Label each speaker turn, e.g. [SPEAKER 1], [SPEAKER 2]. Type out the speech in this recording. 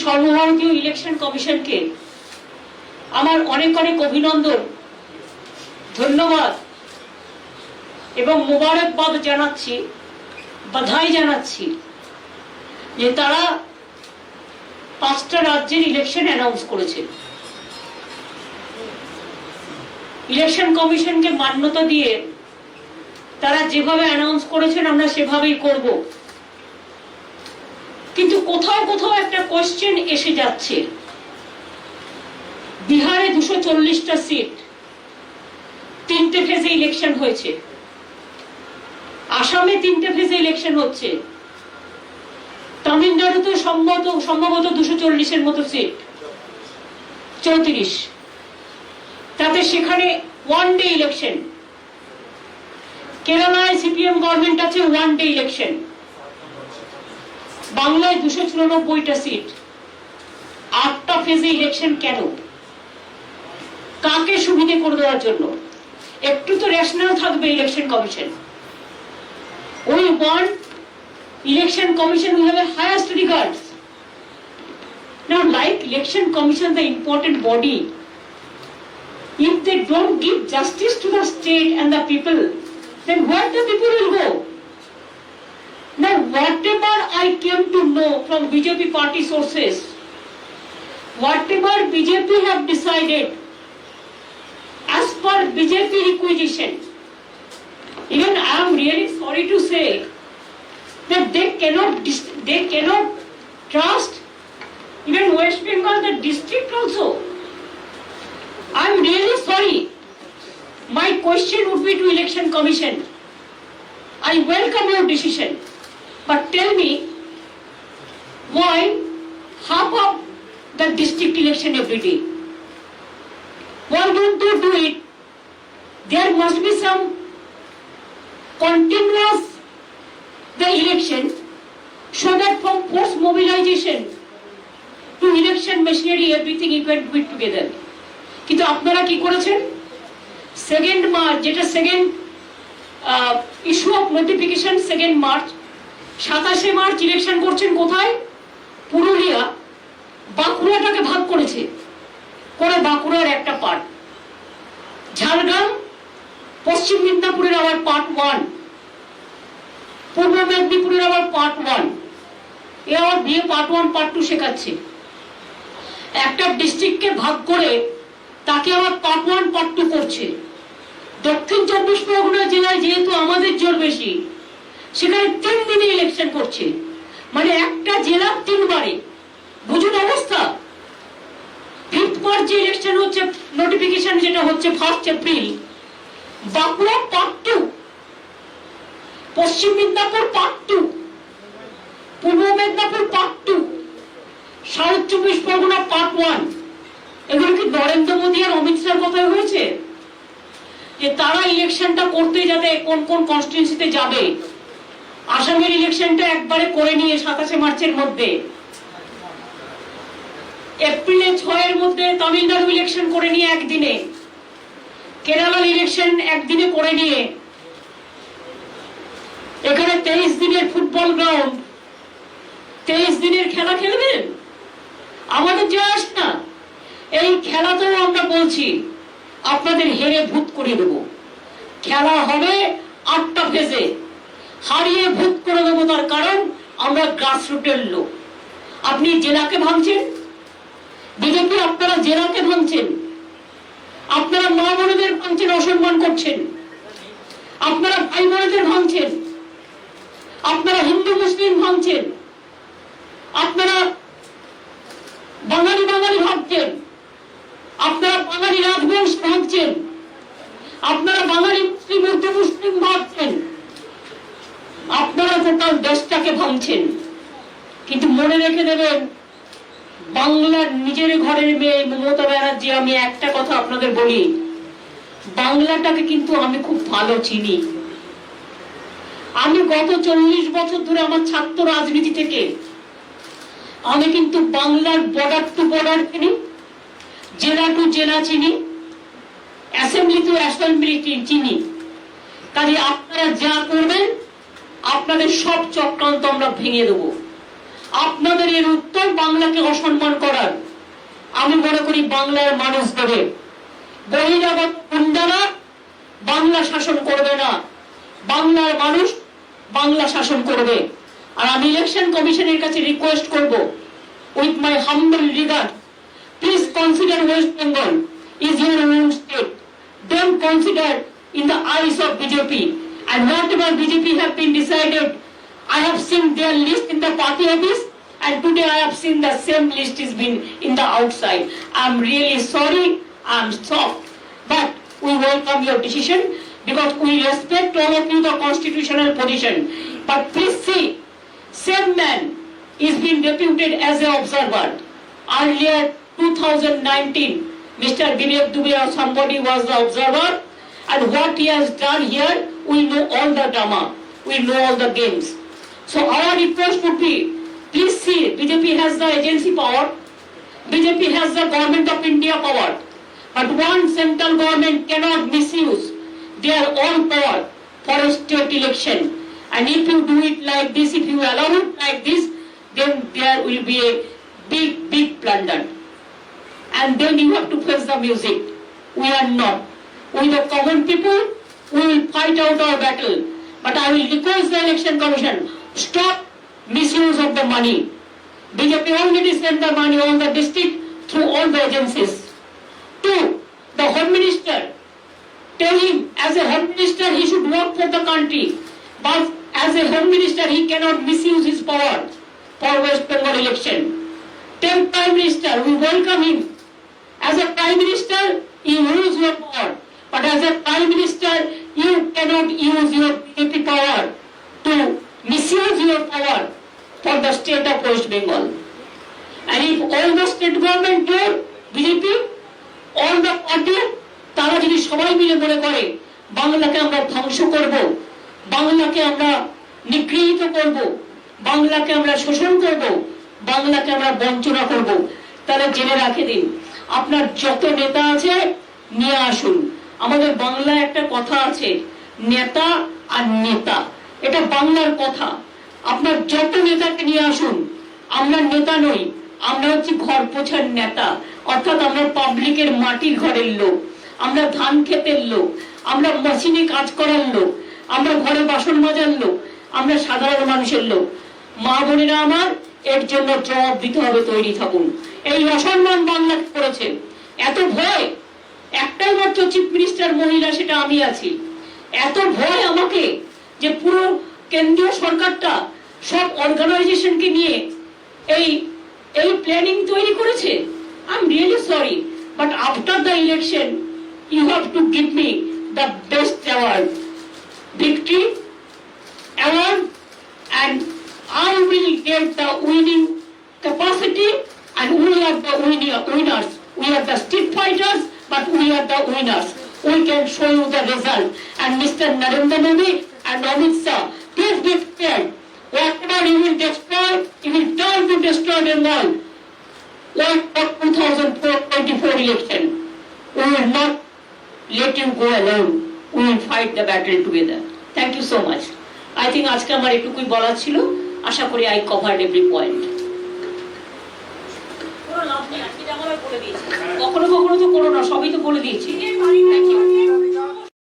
[SPEAKER 1] সর্বভারতীয় ইলেকশন কমিশনকে আমার অনেক অনেক অভিনন্দন, ধন্যবাদ এবং মোবারকবাদ জানাচ্ছি, বাধাই জানাচ্ছি যে তারা 5টা রাজ্যের ইলেকশন অ্যানাউন্স করেছে। ইলেকশন কমিশনকে মান্যতা দিয়ে তারা যেভাবে অ্যানাউন্স করেছেন আমরা সেভাবেই করব, কিন্তু কোথাও কোথাও একটা কোশ্চেন এসে যাচ্ছে। বিহারে 240টা সিট, 3টে ফেজে ইলেকশন হয়েছে। আসামে 3টে ফেজে ইলেকশন হচ্ছে। তামিলনাড়ুতে সম্ভবত 240-এর মতো সিট, 34, তাতে সেখানে ওয়ান ডে ইলেকশন। কেরালায় সিপিএম গভর্নমেন্ট আছে, ওয়ান ডে ইলেকশন। বাংলায় 294টা সিট, 8টা ফেজে ইলেকশন। কেন? কাকে সুবিধে করে দেওয়ার জন্য? একটু তো রেশনাল থাকবে election commission. We want election commission who have a highest regards. Now, like election commission, the important body, if they don't give justice to the state and the people, then where the people will go? Now, whatever I came to know from BJP party sources, whatever BJP have decided, as per BJP requisition, even I am really sorry to say that they cannot trust even West Bengal, the district also. I am really sorry. My question would be to Election Commission. I welcome your decision, but tell me why half of the district election every day? Why don't you do it? There must be some continuous the election, so that from post mobilization to election machinery everything you can put together. কিন্তু আপনারা কি করেছেন? 2nd March, যেটা second issue of notification 2nd March, 27শে March election করছেন কোথায়? পুরুলিয়া। বাঁকুড়াটাকে ভাগ করেছে, করে বাঁকুড়ার একটা পার্ট, ঝাড়গ্রাম পশ্চিম মিদনাপুরের আবার পার্ট 1, পূর্ব মেদিনীপুরের আবার পার্ট 1, এ আবার বিয়ে পার্ট 1 পার্ট 2 শেখাচ্ছে। একটা ডিস্ট্রিক্টকে ভাগ করে তাকে আবার পার্ট 1 পার্ট 2 করছে। দক্ষিণ 24 পরগনা জেলায় যেহেতু আমাদের জোর বেশি, সেখানে 3 দিনে ইলেকশন করছে, মানে একটা জেলা 3 বারে। বুঝুন অবস্থা। 5th মার্চ যে ইলেকশন হচ্ছে, নোটিফিকেশন যেটা হচ্ছে 1 এপ্রিল, বাঁকুড়া পার্ট 2, পশ্চিম মিদনাপুর পার্ট 2, পূর্ব Medinipur part 2, south 24 Pargana part 1। এগুলো কি নরেন্দ্র মোদী আর অমিত শাহর কথাই হয়েছে? যে তারা ইলেকশনটা করতে যাতে কোন কোন কনস্টিটিউয়েন্সিতে যাবে। আসামের ইলেকশনটা একবারে করে নিয়ে 27শে মার্চের মধ্যে, এপ্রিলে 6-এর মধ্যে তামিলনাড়ু ইলেকশন করে নিয়ে একদিনে, কেরালার ইলেকশন একদিনে করে নিয়ে, এখানে 23 দিনের ফুটবল গ্রাউন্ড, 23 দিনের খেলা খেলবেন? আমাদের যায় আসে না। এই খেলাতেও আমরা বলছি আপনাদের হেরে ভূত করে দেব। খেলা হবে 8টা ফেজে, হারিয়ে ভূত করে দেবো। তার কারণ আমরা গ্রাসরুটের লোক। আপনি জেলাকে ভাঙছেন, বিজেপি আপনারা জেলাকে ভাঙছেন, আপনারা মা বোনদের ভাঙছেন, অসম্মান করছেন, আপনারা ভাই বোনদের ভাঙছেন, আপনারা হিন্দু মুসলিম ভাঙছেন, আপনারা বাঙালি বাঙালি ভাবছেন, আপনারা বাঙালি রাজবংশ ভাবছেন, আপনারা বাঙালি মুসলিম উর্দু মুসলিম ভাবছেন, আপনারা টোটাল দেশটাকে ভাঙছেন। কিন্তু মনে রেখে দেবেন, বাংলার নিজের ঘরের মেয়ে মমতা ব্যানার্জি, আমি একটা কথা আপনাদের বলি, বাংলাটাকে কিন্তু আমি খুব ভালো চিনি। আমি গত 40 বছর ধরে আমার ছাত্র রাজনীতি থেকে আমি কিন্তু বাংলার বর্ডার টু বর্ডার চিনি, জেলা টু জেলা চিনি, অ্যাসেম্বলি টু অ্যাসেম্বলি চিনি। কাজে আপনারা যা করবেন, আপনাদের সব চক্রান্ত আমরা ভেঙে দেবো। আপনাদের এর উত্তর বাংলাকে অসম্মান করার। আমি মনে করি বাংলার মানুষ দেবে। বহিরাগত গুন্ডারা বাংলা শাসন করবে না, বাংলার মানুষ বাংলা শাসন করবে। আর আমি ইলেকশন কমিশনের কাছে রিকোয়েস্ট করব, with my humble regard, please consider West Bengal is your own state. Don't consider in the eyes of BJP. And whatever BJP have been decided, I have seen their list in the party office, and today I have seen the same list is been in the outside. I'm really sorry, I'm shocked, but we welcome your decision because we respect all of you the constitutional position. But please see, same man is being deputed as an observer. Earlier 2019, Mr. Vivek Dubey or somebody was the observer, and what he has done here, we know all the drama, we know all the games. So our request would be, please see, BJP has the agency power, BJP has the government of India power, but one central government cannot misuse their own power for a state election. And if you do it like this, if you allow it like this, then there will be a big blunder. And then you have to face the music. We are not. We the common people, we will fight out our battle. But I will request the election commission, stop misuse of the money. BJP already sent the money on the district through all the agencies. Two, the Home Minister, tell him as a Home Minister he should work for the country. But as a Home Minister he cannot misuse his power for West Bengal election. Tell Prime Minister, we welcome him. As a Prime Minister, you use your power. But as a Prime Minister, you cannot use your BJP power to misuse your power for the state of West Bengal. And if all the state government do, BJP, all the party, তারা যদি সবাই মিলে মনে করে বাংলাকে আমরা ধ্বংস করব, বাংলাকে আমরা নিগৃহীত করব, বাংলাকে আমরা শোষণ করব, বাংলাকে আমরা বঞ্চনা করব, তাহলে জেনে রাখে দিন, আপনার যত নেতা আছে নিয়ে আসুন। আমাদের বাংলায় একটা কথা আছে, নেতা আর নেতা, এটা বাংলার কথা। আপনার যত নেতাকে নিয়ে আসুন। আমরা নেতা নই, আমরা হচ্ছে ঘর পোছার নেতা, অর্থাৎ আমরা পাবলিকের মাটির ঘরের লোক, আমরা ধান ক্ষেতের লোক, আমরা মেশিনে কাজ করার লোক, আমরা ঘরে বাসন মাজার লোক, আমরা সাধারণ মানুষের লোক। মা বোনেরা আমার, এর জন্য জবাব দিতে হবে, তৈরি থাকুন। এই অসম্মান বাংলাকে করেছে, এত ভয়, একটাই মাত্র চিফ মিনিস্টার মহিলা, সেটা আমি আছি। এত ভয় আমাকে যে পুরো কেন্দ্রীয় সরকারটা সব অর্গানাইজেশনকে নিয়ে এই প্ল্যানিং তৈরি করেছে। I am really sorry, but after the election you have to give me the best award, victory award, and I will get the winning capacity, and we are the winners. We are the street fighters, but we are the winners. We can show you the result. And Mr. Narendra Modi and Amit Shah, please be prepared. Whatever you will destroy, you will try to destroy Bengal. Like the 2024 election, we will not let you go alone. We will fight the battle together. Thank you so much. I think আজকে আমার এটুকুই বলার ছিল। আশা করি I covered every point. কখনো কখনো তো করো না, সবই তো বলে দিয়েছি। Thank you.